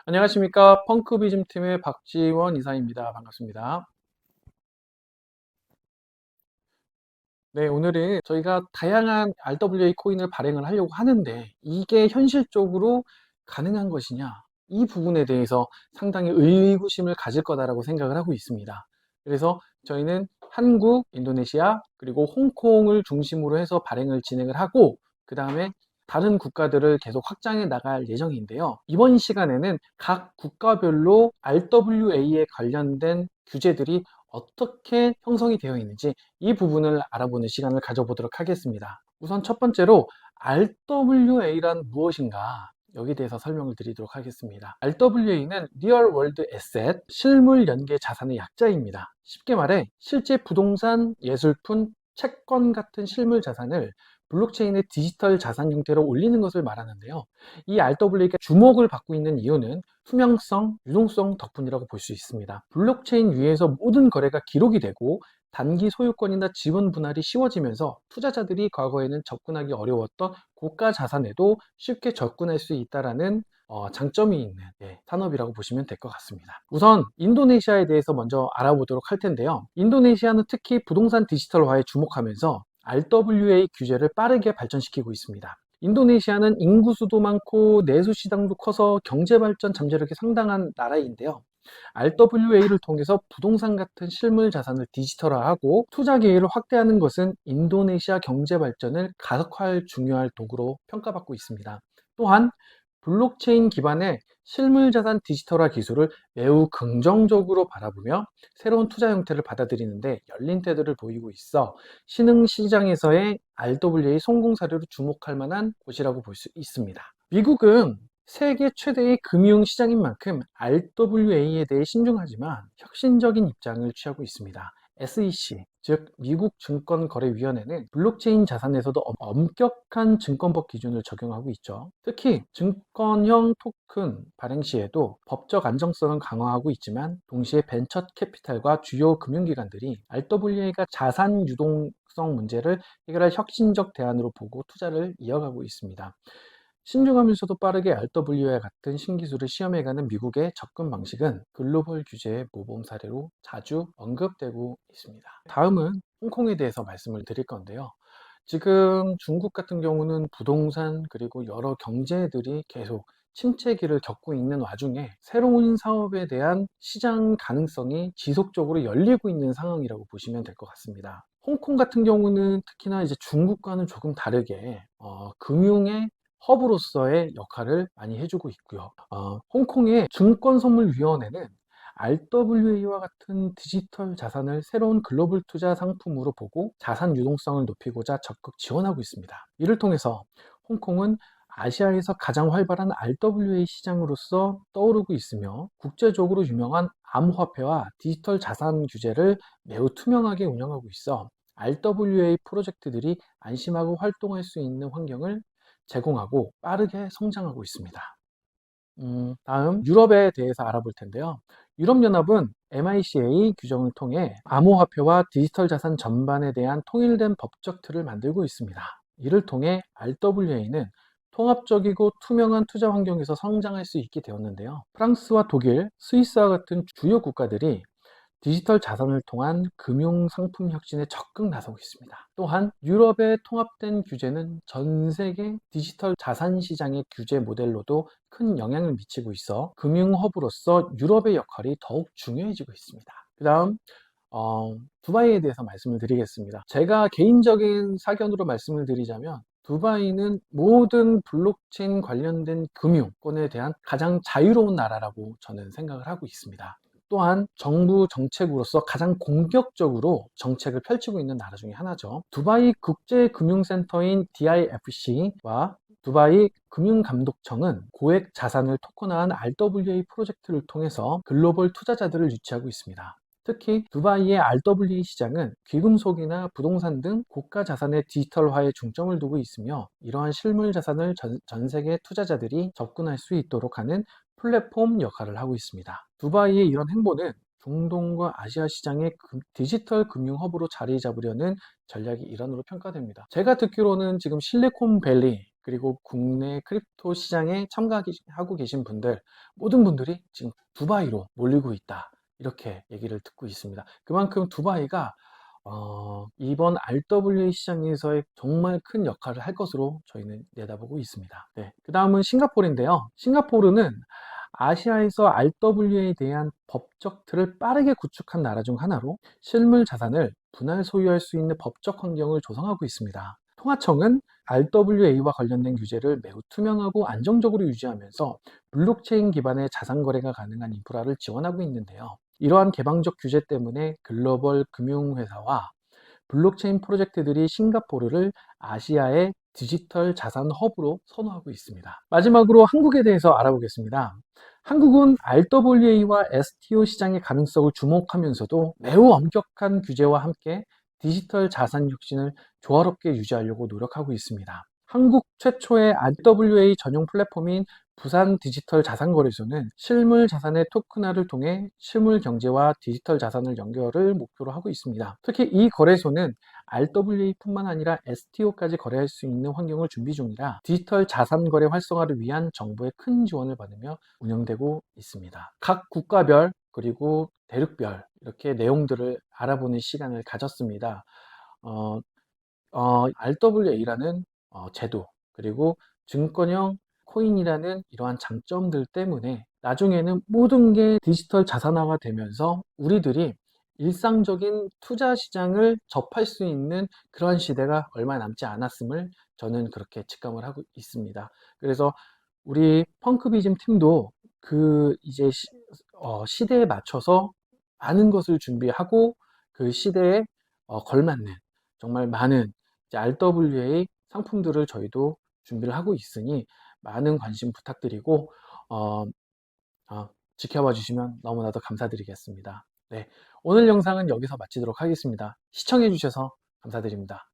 안녕하십니까. 펑크비즘 팀의 박지원 이사입니다. 반갑습니다. 네, 오늘은 저희가 다양한 RWA 코인을 발행을 하려고 하는데 이게 현실적으로 가능한 것이냐? 이 부분에 대해서 상당히 의구심을 가질 거다라고 생각을 하고 있습니다. 그래서 저희는 한국, 인도네시아, 그리고 홍콩을 중심으로 해서 발행을 진행을 하고 그 다음에 다른 국가들을 계속 확장해 나갈 예정인데요. 이번 시간에는 각 국가별로 RWA에 관련된 규제들이 어떻게 형성이 되어 있는지 이 부분을 알아보는 시간을 가져보도록 하겠습니다. 우선 첫 번째로 RWA란 무엇인가? 여기에 대해서 설명을 드리도록 하겠습니다. RWA는 Real World Asset, 실물 연계 자산의 약자입니다. 쉽게 말해 실제 부동산, 예술품, 채권 같은 실물 자산을 블록체인의 디지털 자산 형태로 올리는 것을 말하는데요. 이 RWA가 주목을 받고 있는 이유는 투명성, 유동성 덕분이라고 볼 수 있습니다. 블록체인 위에서 모든 거래가 기록이 되고 단기 소유권이나 지분 분할이 쉬워지면서 투자자들이 과거에는 접근하기 어려웠던 고가 자산에도 쉽게 접근할 수 있다는 장점이 있는 산업이라고 보시면 될 것 같습니다. 우선 인도네시아에 대해서 먼저 알아보도록 할 텐데요. 인도네시아는 특히 부동산 디지털화에 주목하면서 RWA 규제를 빠르게 발전시키고 있습니다. 인도네시아는 인구 수도 많고 내수 시장도 커서 경제 발전 잠재력이 상당한 나라인데요. RWA를 통해서 부동산 같은 실물 자산을 디지털화하고 투자 기회를 확대하는 것은 인도네시아 경제 발전을 가속화할 중요한 도구로 평가받고 있습니다. 또한 블록체인 기반의 실물 자산 디지털화 기술을 매우 긍정적으로 바라보며 새로운 투자 형태를 받아들이는데 열린 태도를 보이고 있어 신흥 시장에서의 RWA 성공 사례로 주목할 만한 곳이라고 볼 수 있습니다. 미국은 세계 최대의 금융시장인 만큼 RWA에 대해 신중하지만 혁신적인 입장을 취하고 있습니다. SEC, 즉 미국 증권거래위원회는 블록체인 자산에서도 엄격한 증권법 기준을 적용하고 있죠. 특히 증권형 토큰 발행 시에도 법적 안정성을 강화하고 있지만 동시에 벤처 캐피탈과 주요 금융기관들이 RWA가 자산 유동성 문제를 해결할 혁신적 대안으로 보고 투자를 이어가고 있습니다. 신중하면서도 빠르게 RWA 같은 신기술을 시험해가는 미국의 접근 방식은 글로벌 규제의 모범 사례로 자주 언급되고 있습니다. 다음은 홍콩에 대해서 말씀을 드릴 건데요. 지금 중국 같은 경우는 부동산 그리고 여러 경제들이 계속 침체기를 겪고 있는 와중에 새로운 사업에 대한 시장 가능성이 지속적으로 열리고 있는 상황이라고 보시면 될 것 같습니다. 홍콩 같은 경우는 특히나 이제 중국과는 조금 다르게 금융의 허브로서의 역할을 많이 해주고 있고요. 홍콩의 증권선물위원회는 RWA와 같은 디지털 자산을 새로운 글로벌 투자 상품으로 보고 자산 유동성을 높이고자 적극 지원하고 있습니다. 이를 통해서 홍콩은 아시아에서 가장 활발한 RWA 시장으로서 떠오르고 있으며 국제적으로 유명한 암호화폐와 디지털 자산 규제를 매우 투명하게 운영하고 있어 RWA 프로젝트들이 안심하고 활동할 수 있는 환경을 제공하고 빠르게 성장하고 있습니다. 다음 유럽에 대해서 알아볼 텐데요. 유럽연합은 MiCA 규정을 통해 암호화폐와 디지털 자산 전반에 대한 통일된 법적 틀을 만들고 있습니다. 이를 통해 RWA는 통합적이고 투명한 투자 환경에서 성장할 수 있게 되었는데요. 프랑스와 독일, 스위스와 같은 주요 국가들이 디지털 자산을 통한 금융 상품 혁신에 적극 나서고 있습니다. 또한 유럽의 통합된 규제는 전 세계 디지털 자산 시장의 규제 모델로도 큰 영향을 미치고 있어 금융 허브로서 유럽의 역할이 더욱 중요해지고 있습니다. 그 다음 두바이에 대해서 말씀을 드리겠습니다. 제가 개인적인 사견으로 말씀을 드리자면 두바이는 모든 블록체인 관련된 금융권에 대한 가장 자유로운 나라라고 저는 생각을 하고 있습니다. 또한 정부 정책으로서 가장 공격적으로 정책을 펼치고 있는 나라 중에 하나죠. 두바이 국제금융센터인 DIFC와 두바이 금융감독청은 고액 자산을 토큰화한 RWA 프로젝트를 통해서 글로벌 투자자들을 유치하고 있습니다. 특히 두바이의 RWA 시장은 귀금속이나 부동산 등 고가 자산의 디지털화에 중점을 두고 있으며 이러한 실물 자산을 전 세계 투자자들이 접근할 수 있도록 하는 플랫폼 역할을 하고 있습니다. 두바이의 이런 행보는 중동과 아시아 시장의 디지털 금융 허브로 자리 잡으려는 전략의 일환으로 평가됩니다. 제가 듣기로는 지금 실리콘밸리 그리고 국내 크립토 시장에 참가하고 계신 분들, 모든 분들이 지금 두바이로 몰리고 있다. 이렇게 얘기를 듣고 있습니다. 그만큼 두바이가 이번 RWA 시장에서의 정말 큰 역할을 할 것으로 저희는 내다보고 있습니다. 네, 그 다음은 싱가포르인데요. 싱가포르는 아시아에서 RWA에 대한 법적 틀을 빠르게 구축한 나라 중 하나로 실물 자산을 분할 소유할 수 있는 법적 환경을 조성하고 있습니다. 통화청은 RWA와 관련된 규제를 매우 투명하고 안정적으로 유지하면서 블록체인 기반의 자산 거래가 가능한 인프라를 지원하고 있는데요. 이러한 개방적 규제 때문에 글로벌 금융회사와 블록체인 프로젝트들이 싱가포르를 아시아의 디지털 자산 허브로 선호하고 있습니다. 마지막으로 한국에 대해서 알아보겠습니다. 한국은 RWA와 STO 시장의 가능성을 주목하면서도 매우 엄격한 규제와 함께 디지털 자산 혁신을 조화롭게 유지하려고 노력하고 있습니다. 한국 최초의 RWA 전용 플랫폼인 부산 디지털 자산거래소는 실물 자산의 토큰화를 통해 실물 경제와 디지털 자산을 연결을 목표로 하고 있습니다. 특히 이 거래소는 RWA뿐만 아니라 STO까지 거래할 수 있는 환경을 준비 중이라 디지털 자산 거래 활성화를 위한 정부의 큰 지원을 받으며 운영되고 있습니다. 각 국가별 그리고 대륙별 이렇게 내용들을 알아보는 시간을 가졌습니다. RWA라는 제도, 그리고 증권형 코인이라는 이러한 장점들 때문에 나중에는 모든 게 디지털 자산화가 되면서 우리들이 일상적인 투자 시장을 접할 수 있는 그러한 시대가 얼마 남지 않았음을 저는 그렇게 직감을 하고 있습니다. 그래서 우리 펑크비즘 팀도 그 이제 시대에 맞춰서 많은 것을 준비하고 그 시대에 걸맞는 정말 많은 이제 RWA 상품들을 저희도 준비를 하고 있으니 많은 관심 부탁드리고 어, 지켜봐 주시면 너무나도 감사드리겠습니다. 네, 오늘 영상은 여기서 마치도록 하겠습니다. 시청해 주셔서 감사드립니다.